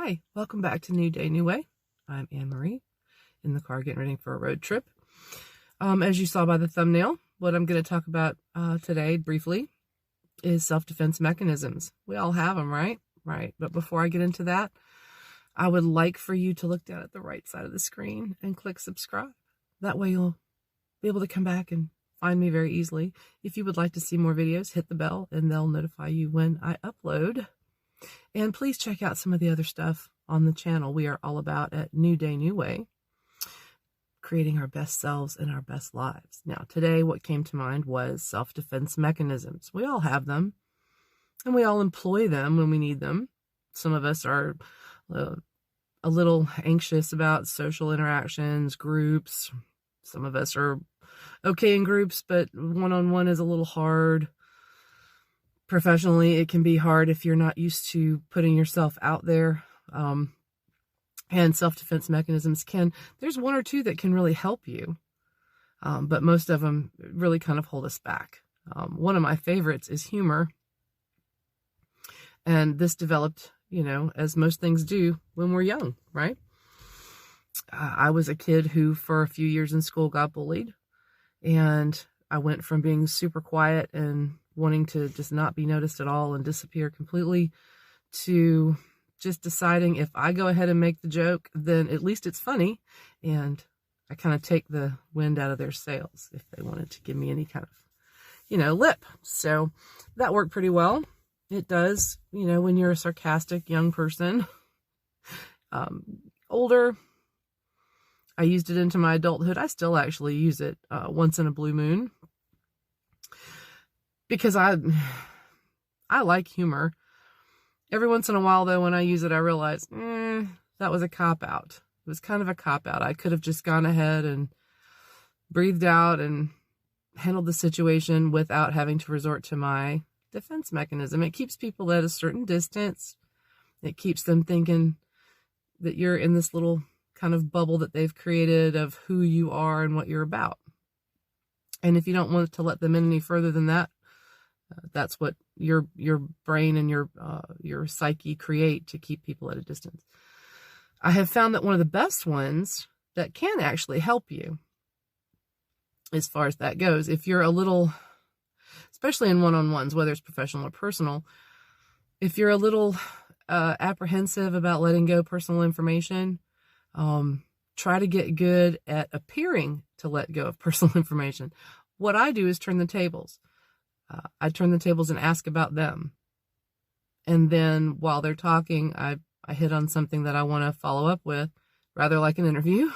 Hi, welcome back to New Day, New Way. I'm Anne-Marie in the car getting ready for a road trip. As you saw by the thumbnail, what I'm going to talk about today briefly is self-defense mechanisms. We all have them, right? Right. But before I get into that, I would like for you to look down at the right side of the screen and click subscribe. That way you'll be able to come back and find me very easily. If you would like to see more videos, hit the bell and they'll notify you when I upload. And please check out some of the other stuff on the channel we are all about at New Day, New Way, creating our best selves and our best lives. Now, today what came to mind was self-defense mechanisms. We all have them, and we all employ them when we need them. Some of us are a little anxious about social interactions, groups. Some of us are okay in groups, but one-on-one is a little hard. Professionally, it can be hard if you're not used to putting yourself out there. And self-defense mechanisms there's one or two that can really help you. But most of them really kind of hold us back. One of my favorites is humor. And this developed, as most things do when we're young, right? I was a kid who for a few years in school got bullied. And I went from being super quiet and wanting to just not be noticed at all and disappear completely to just deciding if I go ahead and make the joke, then at least it's funny. And I kind of take the wind out of their sails if they wanted to give me any kind of, lip. So that worked pretty well. It does, when you're a sarcastic young person. Older, I used it into my adulthood. I still actually use it once in a blue moon. Because I like humor. Every once in a while, though, when I use it, I realize, that was a cop-out. It was kind of a cop-out. I could have just gone ahead and breathed out and handled the situation without having to resort to my defense mechanism. It keeps people at a certain distance. It keeps them thinking that you're in this little kind of bubble that they've created of who you are and what you're about. And if you don't want to let them in any further than that, that's what your brain and your psyche create to keep people at a distance. I have found that one of the best ones that can actually help you as far as that goes, if you're a little, especially in one-on-ones, whether it's professional or personal, if you're a little apprehensive about letting go personal information, try to get good at appearing to let go of personal information. What I do is turn the tables. I turn the tables and ask about them. And then while they're talking, I hit on something that I want to follow up with, rather like an interview.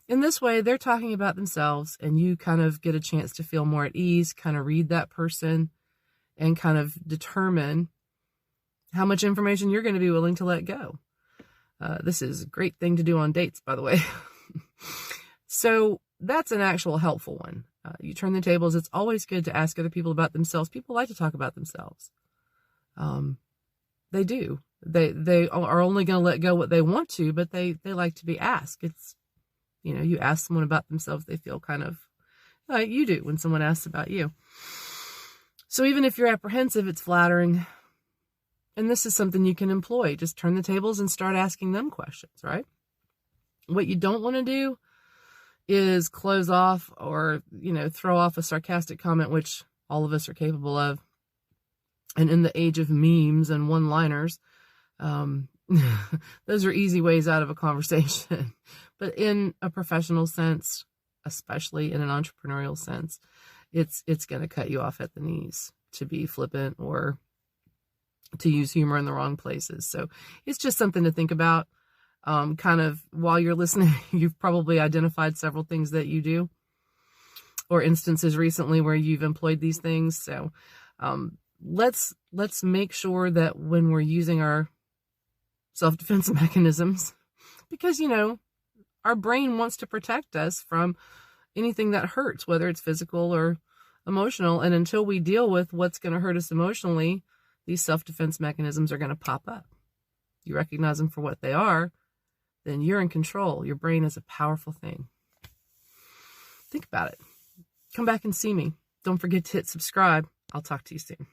In this way, they're talking about themselves and you kind of get a chance to feel more at ease, kind of read that person and kind of determine how much information you're going to be willing to let go. This is a great thing to do on dates, by the way. So that's an actual helpful one. You turn the tables. It's always good to ask other people about themselves. People like to talk about themselves. They do. They are only going to let go what they want to, but they like to be asked. It's, you ask someone about themselves, they feel kind of like you do when someone asks about you. So even if you're apprehensive, it's flattering. And this is something you can employ. Just turn the tables and start asking them questions, right? What you don't want to do is close off or, throw off a sarcastic comment, which all of us are capable of. And in the age of memes and one-liners, those are easy ways out of a conversation. But in a professional sense, especially in an entrepreneurial sense, it's going to cut you off at the knees to be flippant or to use humor in the wrong places. So it's just something to think about. Kind of while you're listening, you've probably identified several things that you do or instances recently where you've employed these things. So let's make sure that when we're using our self-defense mechanisms, because, our brain wants to protect us from anything that hurts, whether it's physical or emotional. And until we deal with what's going to hurt us emotionally, these self-defense mechanisms are going to pop up. You recognize them for what they are, then you're in control. Your brain is a powerful thing. Think about it. Come back and see me. Don't forget to hit subscribe. I'll talk to you soon.